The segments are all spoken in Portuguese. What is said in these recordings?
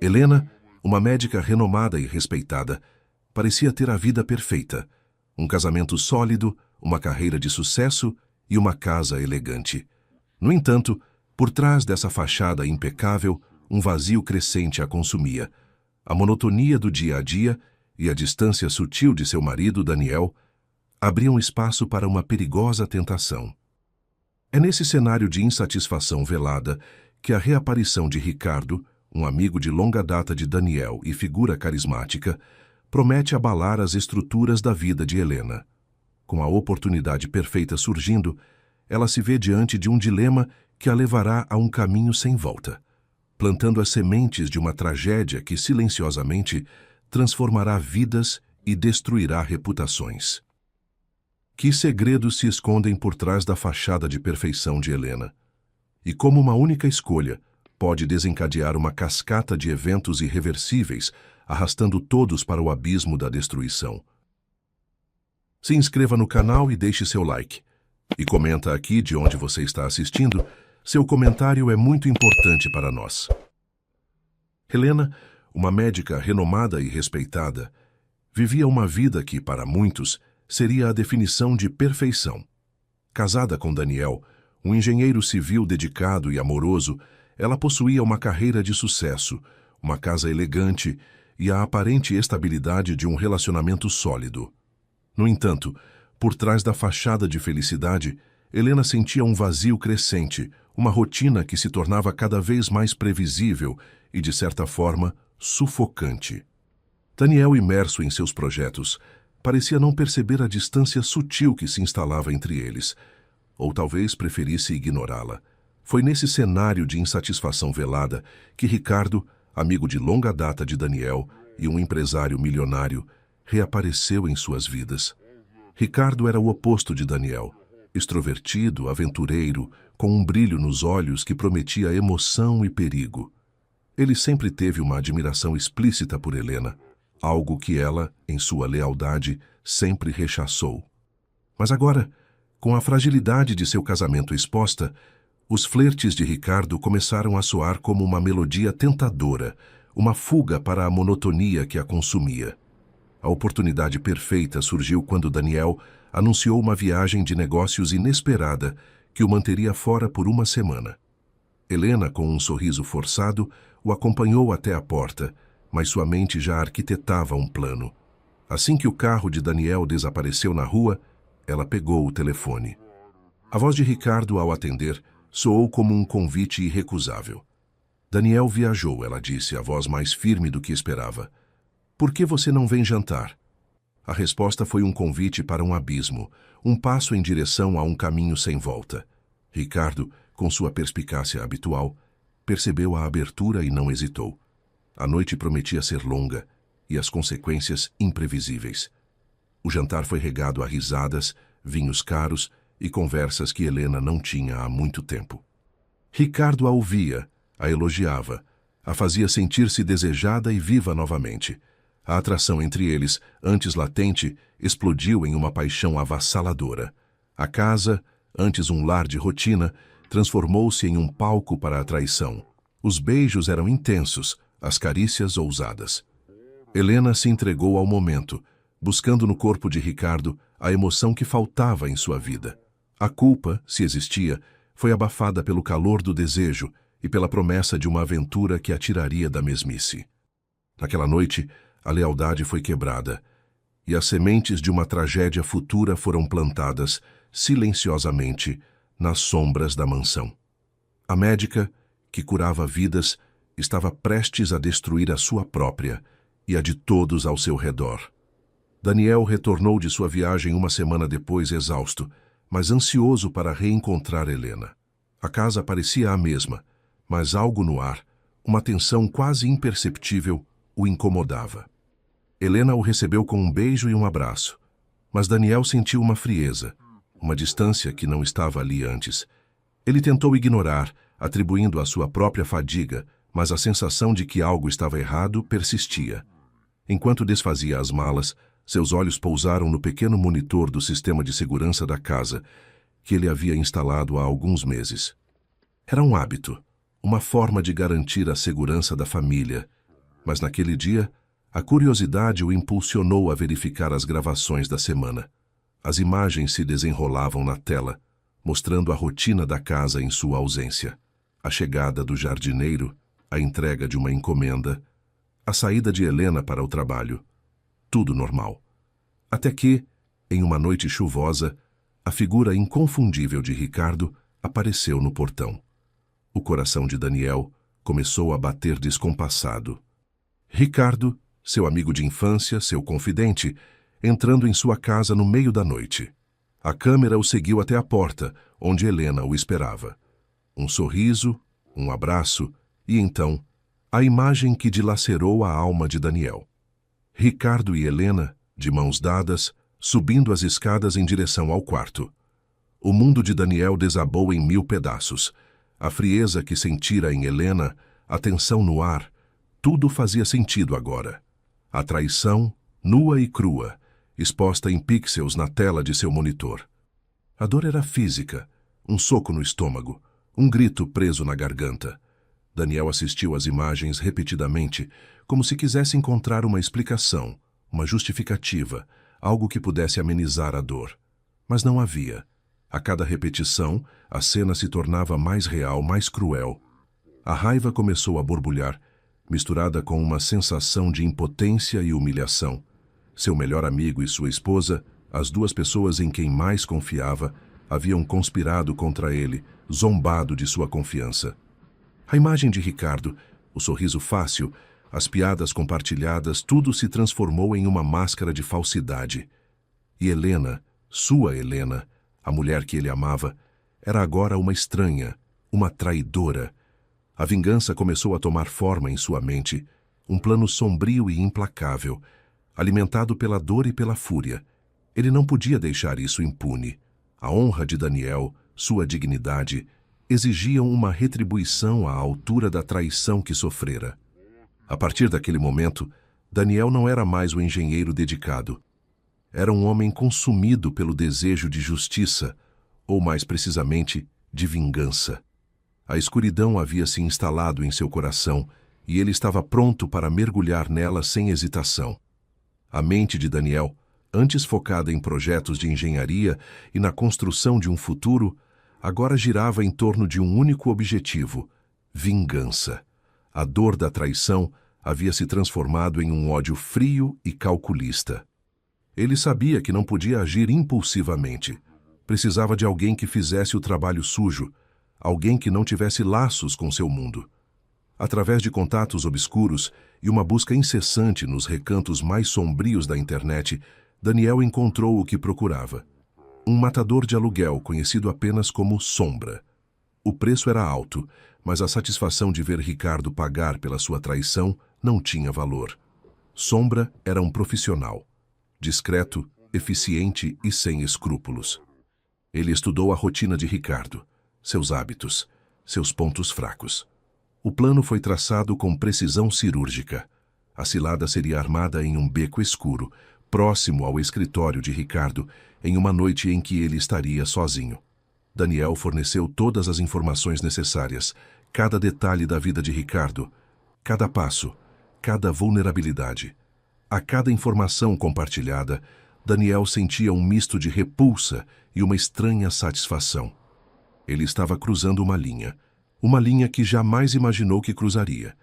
Helena, uma médica renomada e respeitada, parecia ter a vida perfeita, um casamento sólido, uma carreira de sucesso e uma casa elegante. No entanto, por trás dessa fachada impecável, um vazio crescente a consumia. A monotonia do dia a dia e a distância sutil de seu marido, Daniel, abriam espaço para uma perigosa tentação. É nesse cenário de insatisfação velada que a reaparição de Ricardo, um amigo de longa data de Daniel e figura carismática, promete abalar as estruturas da vida de Helena. Com a oportunidade perfeita surgindo, ela se vê diante de um dilema que a levará a um caminho sem volta, plantando as sementes de uma tragédia que silenciosamente transformará vidas e destruirá reputações. Que segredos se escondem por trás da fachada de perfeição de Helena? E como uma única escolha pode desencadear uma cascata de eventos irreversíveis, arrastando todos para o abismo da destruição? Se inscreva no canal e deixe seu like. E comenta aqui de onde você está assistindo. Seu comentário é muito importante para nós. Helena, uma médica renomada e respeitada, vivia uma vida que, para muitos, seria a definição de perfeição. Casada com Daniel, um engenheiro civil dedicado e amoroso, ela possuía uma carreira de sucesso, uma casa elegante e a aparente estabilidade de um relacionamento sólido. No entanto, por trás da fachada de felicidade, Helena sentia um vazio crescente, uma rotina que se tornava cada vez mais previsível e, de certa forma, sufocante. Daniel, imerso em seus projetos, parecia não perceber a distância sutil que se instalava entre eles, ou talvez preferisse ignorá-la. Foi nesse cenário de insatisfação velada que Ricardo, amigo de longa data de Daniel e um empresário milionário, reapareceu em suas vidas. Ricardo era o oposto de Daniel, extrovertido, aventureiro, com um brilho nos olhos que prometia emoção e perigo. Ele sempre teve uma admiração explícita por Helena, algo que ela, em sua lealdade, sempre rechaçou. Mas agora, com a fragilidade de seu casamento exposta, os flertes de Ricardo começaram a soar como uma melodia tentadora, uma fuga para a monotonia que a consumia. A oportunidade perfeita surgiu quando Daniel anunciou uma viagem de negócios inesperada que o manteria fora por uma semana. Helena, com um sorriso forçado, o acompanhou até a porta, mas sua mente já arquitetava um plano. Assim que o carro de Daniel desapareceu na rua, ela pegou o telefone. A voz de Ricardo, ao atender, soou como um convite irrecusável. Daniel viajou, ela disse, a voz mais firme do que esperava. Por que você não vem jantar? A resposta foi um convite para um abismo, um passo em direção a um caminho sem volta. Ricardo, com sua perspicácia habitual, percebeu a abertura e não hesitou. A noite prometia ser longa e as consequências imprevisíveis. O jantar foi regado a risadas, vinhos caros e conversas que Helena não tinha há muito tempo. Ricardo a ouvia, a elogiava, a fazia sentir-se desejada e viva novamente. A atração entre eles, antes latente, explodiu em uma paixão avassaladora. A casa, antes um lar de rotina, transformou-se em um palco para a traição. Os beijos eram intensos, as carícias ousadas. Helena se entregou ao momento, buscando no corpo de Ricardo a emoção que faltava em sua vida. A culpa, se existia, foi abafada pelo calor do desejo e pela promessa de uma aventura que a tiraria da mesmice. Naquela noite, a lealdade foi quebrada e as sementes de uma tragédia futura foram plantadas, silenciosamente, nas sombras da mansão. A médica, que curava vidas, estava prestes a destruir a sua própria e a de todos ao seu redor. Daniel retornou de sua viagem uma semana depois exausto, mas ansioso para reencontrar Helena. A casa parecia a mesma, mas algo no ar, uma tensão quase imperceptível, o incomodava. Helena o recebeu com um beijo e um abraço, mas Daniel sentiu uma frieza, uma distância que não estava ali antes. Ele tentou ignorar, atribuindo à sua própria fadiga, mas a sensação de que algo estava errado persistia. Enquanto desfazia as malas, seus olhos pousaram no pequeno monitor do sistema de segurança da casa, que ele havia instalado há alguns meses. Era um hábito, uma forma de garantir a segurança da família, Mas naquele dia, a curiosidade o impulsionou a verificar as gravações da semana. As imagens se desenrolavam na tela, mostrando a rotina da casa em sua ausência. A chegada do jardineiro, a entrega de uma encomenda, a saída de Helena para o trabalho. Tudo normal. Até que, em uma noite chuvosa, a figura inconfundível de Ricardo apareceu no portão. O coração de Daniel começou a bater descompassado. Ricardo, seu amigo de infância, seu confidente, entrando em sua casa no meio da noite. A câmera o seguiu até a porta, onde Helena o esperava. Um sorriso, um abraço e, então, a imagem que dilacerou a alma de Daniel. Ricardo e Helena, de mãos dadas, subindo as escadas em direção ao quarto. O mundo de Daniel desabou em 1000 pedaços. A frieza que sentira em Helena, a tensão no ar, tudo fazia sentido agora. A traição, nua e crua, exposta em pixels na tela de seu monitor. A dor era física, um soco no estômago, um grito preso na garganta. Daniel assistiu às imagens repetidamente, como se quisesse encontrar uma explicação, uma justificativa, algo que pudesse amenizar a dor. Mas não havia. A cada repetição, a cena se tornava mais real, mais cruel. A raiva começou a borbulhar, misturada com uma sensação de impotência e humilhação. Seu melhor amigo e sua esposa, as duas pessoas em quem mais confiava, haviam conspirado contra ele, zombado de sua confiança. A imagem de Ricardo, o sorriso fácil, as piadas compartilhadas, tudo se transformou em uma máscara de falsidade. E Helena, sua Helena, a mulher que ele amava, era agora uma estranha, uma traidora. A vingança começou a tomar forma em sua mente, um plano sombrio e implacável, alimentado pela dor e pela fúria. Ele não podia deixar isso impune. A honra de Daniel, sua dignidade, exigiam uma retribuição à altura da traição que sofrera. A partir daquele momento, Daniel não era mais o engenheiro dedicado. Era um homem consumido pelo desejo de justiça, ou mais precisamente, de vingança. A escuridão havia se instalado em seu coração e ele estava pronto para mergulhar nela sem hesitação. A mente de Daniel, antes focada em projetos de engenharia e na construção de um futuro, agora girava em torno de um único objetivo: vingança. A dor da traição havia se transformado em um ódio frio e calculista. Ele sabia que não podia agir impulsivamente. Precisava de alguém que fizesse o trabalho sujo, alguém que não tivesse laços com seu mundo. Através de contatos obscuros e uma busca incessante nos recantos mais sombrios da internet, Daniel encontrou o que procurava. Um matador de aluguel conhecido apenas como Sombra. O preço era alto, mas a satisfação de ver Ricardo pagar pela sua traição não tinha valor. Sombra era um profissional, discreto, eficiente e sem escrúpulos. Ele estudou a rotina de Ricardo, seus hábitos, seus pontos fracos. O plano foi traçado com precisão cirúrgica. A cilada seria armada em um beco escuro, próximo ao escritório de Ricardo, em uma noite em que ele estaria sozinho. Daniel forneceu todas as informações necessárias, cada detalhe da vida de Ricardo, cada passo, cada vulnerabilidade. A cada informação compartilhada, Daniel sentia um misto de repulsa e uma estranha satisfação. Ele estava cruzando uma linha que jamais imaginou que cruzaria.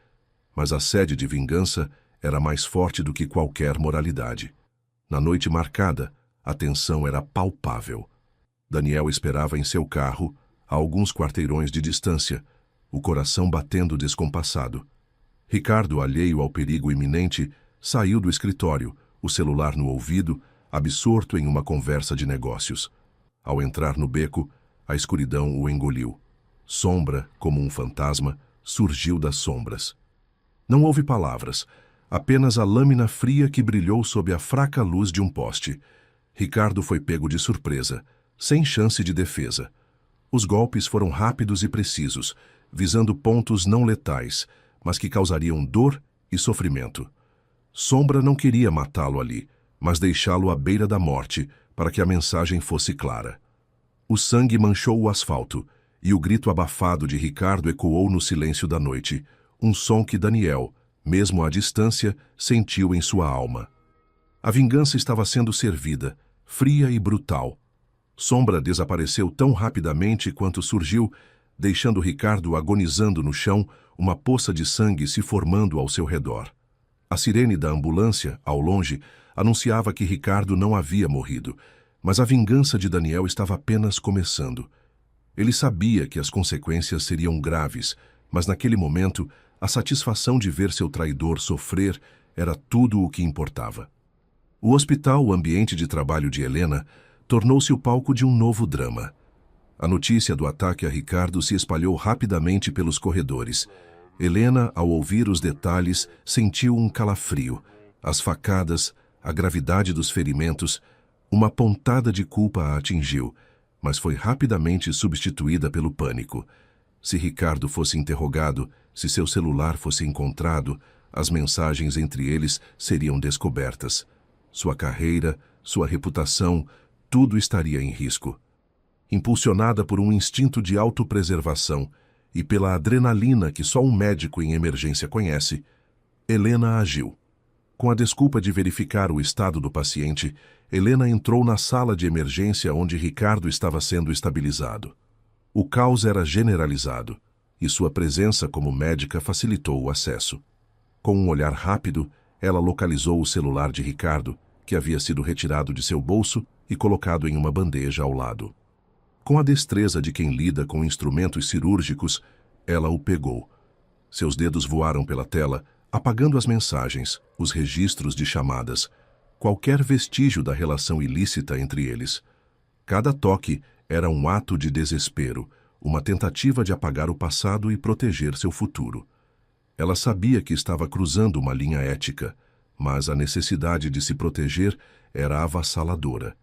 Mas a sede de vingança era mais forte do que qualquer moralidade. Na noite marcada, a tensão era palpável. Daniel esperava em seu carro, a alguns quarteirões de distância, o coração batendo descompassado. Ricardo, alheio ao perigo iminente, saiu do escritório, o celular no ouvido, absorto em uma conversa de negócios. Ao entrar no beco, a escuridão o engoliu. Sombra, como um fantasma, surgiu das sombras. Não houve palavras, apenas a lâmina fria que brilhou sob a fraca luz de um poste. Ricardo foi pego de surpresa, sem chance de defesa. Os golpes foram rápidos e precisos, visando pontos não letais, mas que causariam dor e sofrimento. Sombra não queria matá-lo ali, mas deixá-lo à beira da morte, para que a mensagem fosse clara. O sangue manchou o asfalto, e o grito abafado de Ricardo ecoou no silêncio da noite, um som que Daniel, mesmo à distância, sentiu em sua alma. A vingança estava sendo servida, fria e brutal. Sombra desapareceu tão rapidamente quanto surgiu, deixando Ricardo agonizando no chão, uma poça de sangue se formando ao seu redor. A sirene da ambulância, ao longe, anunciava que Ricardo não havia morrido, mas a vingança de Daniel estava apenas começando. Ele sabia que as consequências seriam graves, mas naquele momento, a satisfação de ver seu traidor sofrer era tudo o que importava. O hospital, o ambiente de trabalho de Helena, tornou-se o palco de um novo drama. A notícia do ataque a Ricardo se espalhou rapidamente pelos corredores. Helena, ao ouvir os detalhes, sentiu um calafrio. As facadas, a gravidade dos ferimentos, uma pontada de culpa a atingiu, mas foi rapidamente substituída pelo pânico. Se Ricardo fosse interrogado, se seu celular fosse encontrado, as mensagens entre eles seriam descobertas. Sua carreira, sua reputação, tudo estaria em risco. Impulsionada por um instinto de autopreservação e pela adrenalina que só um médico em emergência conhece, Helena agiu. Com a desculpa de verificar o estado do paciente, Helena entrou na sala de emergência onde Ricardo estava sendo estabilizado. O caos era generalizado, e sua presença como médica facilitou o acesso. Com um olhar rápido, ela localizou o celular de Ricardo, que havia sido retirado de seu bolso e colocado em uma bandeja ao lado. Com a destreza de quem lida com instrumentos cirúrgicos, ela o pegou. Seus dedos voaram pela tela, apagando as mensagens, os registros de chamadas, qualquer vestígio da relação ilícita entre eles. Cada toque era um ato de desespero, uma tentativa de apagar o passado e proteger seu futuro. Ela sabia que estava cruzando uma linha ética, mas a necessidade de se proteger era avassaladora.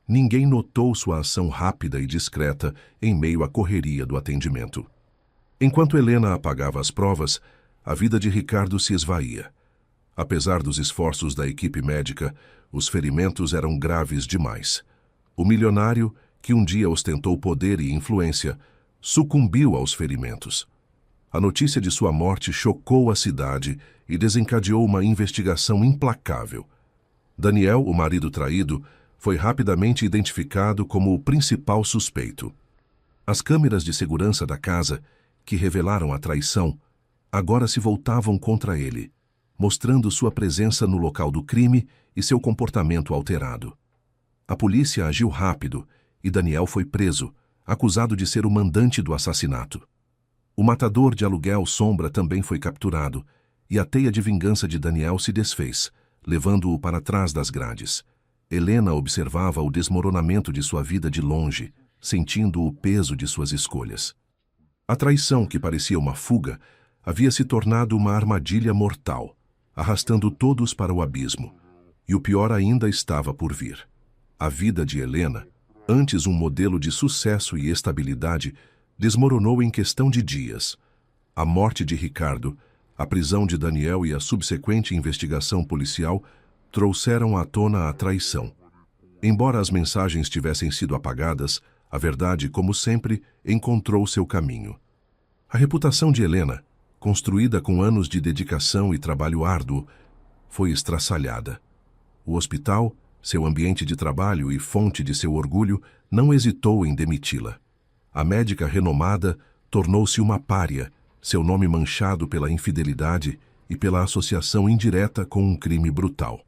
Ninguém notou sua ação rápida e discreta em meio à correria do atendimento. Enquanto Helena apagava as provas, a vida de Ricardo se esvaía. Apesar dos esforços da equipe médica, os ferimentos eram graves demais. O milionário, que um dia ostentou poder e influência, sucumbiu aos ferimentos. A notícia de sua morte chocou a cidade e desencadeou uma investigação implacável. Daniel, o marido traído, foi rapidamente identificado como o principal suspeito. As câmeras de segurança da casa, que revelaram a traição, agora se voltavam contra ele, mostrando sua presença no local do crime e seu comportamento alterado. A polícia agiu rápido e Daniel foi preso, acusado de ser o mandante do assassinato. O matador de aluguel Sombra também foi capturado e a teia de vingança de Daniel se desfez, levando-o para trás das grades. Helena observava o desmoronamento de sua vida de longe, sentindo o peso de suas escolhas. A traição, que parecia uma fuga, havia se tornado uma armadilha mortal, arrastando todos para o abismo. E o pior ainda estava por vir. A vida de Helena, antes um modelo de sucesso e estabilidade, desmoronou em questão de dias. A morte de Ricardo, a prisão de Daniel e a subsequente investigação policial trouxeram à tona a traição. Embora as mensagens tivessem sido apagadas, a verdade, como sempre, encontrou seu caminho. A reputação de Helena, construída com anos de dedicação e trabalho árduo, foi estraçalhada. O hospital, seu ambiente de trabalho e fonte de seu orgulho, não hesitou em demiti-la. A médica renomada tornou-se uma pária, seu nome manchado pela infidelidade e pela associação indireta com um crime brutal.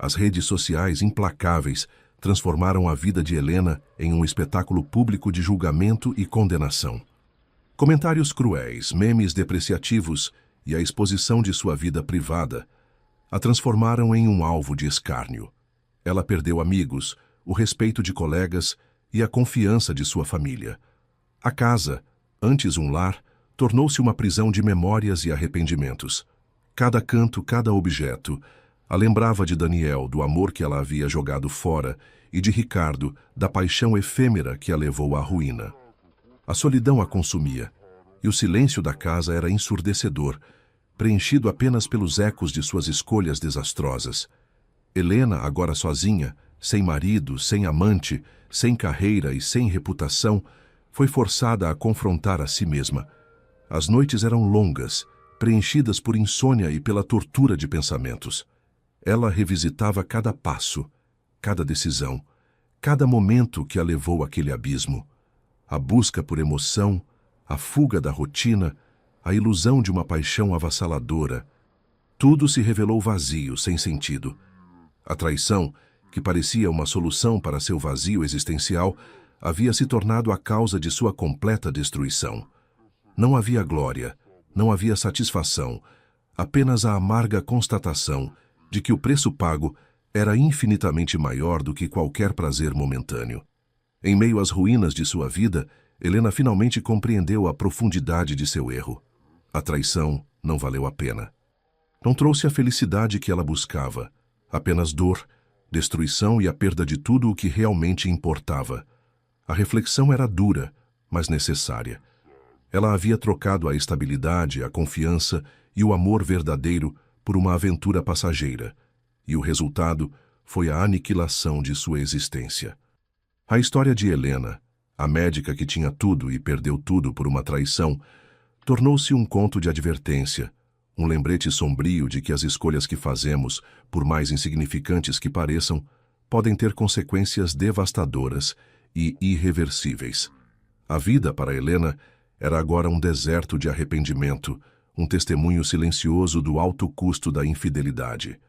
As redes sociais implacáveis transformaram a vida de Helena em um espetáculo público de julgamento e condenação. Comentários cruéis, memes depreciativos e a exposição de sua vida privada a transformaram em um alvo de escárnio. Ela perdeu amigos, o respeito de colegas e a confiança de sua família. A casa, antes um lar, tornou-se uma prisão de memórias e arrependimentos. Cada canto, cada objeto, a lembrava de Daniel, do amor que ela havia jogado fora, e de Ricardo, da paixão efêmera que a levou à ruína. A solidão a consumia, e o silêncio da casa era ensurdecedor, preenchido apenas pelos ecos de suas escolhas desastrosas. Helena, agora sozinha, sem marido, sem amante, sem carreira e sem reputação, foi forçada a confrontar a si mesma. As noites eram longas, preenchidas por insônia e pela tortura de pensamentos. Ela revisitava cada passo, cada decisão, cada momento que a levou àquele abismo. A busca por emoção, a fuga da rotina, a ilusão de uma paixão avassaladora. Tudo se revelou vazio, sem sentido. A traição, que parecia uma solução para seu vazio existencial, havia se tornado a causa de sua completa destruição. Não havia glória, não havia satisfação, apenas a amarga constatação de que o preço pago era infinitamente maior do que qualquer prazer momentâneo. Em meio às ruínas de sua vida, Helena finalmente compreendeu a profundidade de seu erro. A traição não valeu a pena. Não trouxe a felicidade que ela buscava, apenas dor, destruição e a perda de tudo o que realmente importava. A reflexão era dura, mas necessária. Ela havia trocado a estabilidade, a confiança e o amor verdadeiro por uma aventura passageira, e o resultado foi a aniquilação de sua existência. A história de Helena, a médica que tinha tudo e perdeu tudo por uma traição, tornou-se um conto de advertência, um lembrete sombrio de que as escolhas que fazemos, por mais insignificantes que pareçam, podem ter consequências devastadoras e irreversíveis. A vida para Helena era agora um deserto de arrependimento, um testemunho silencioso do alto custo da infidelidade.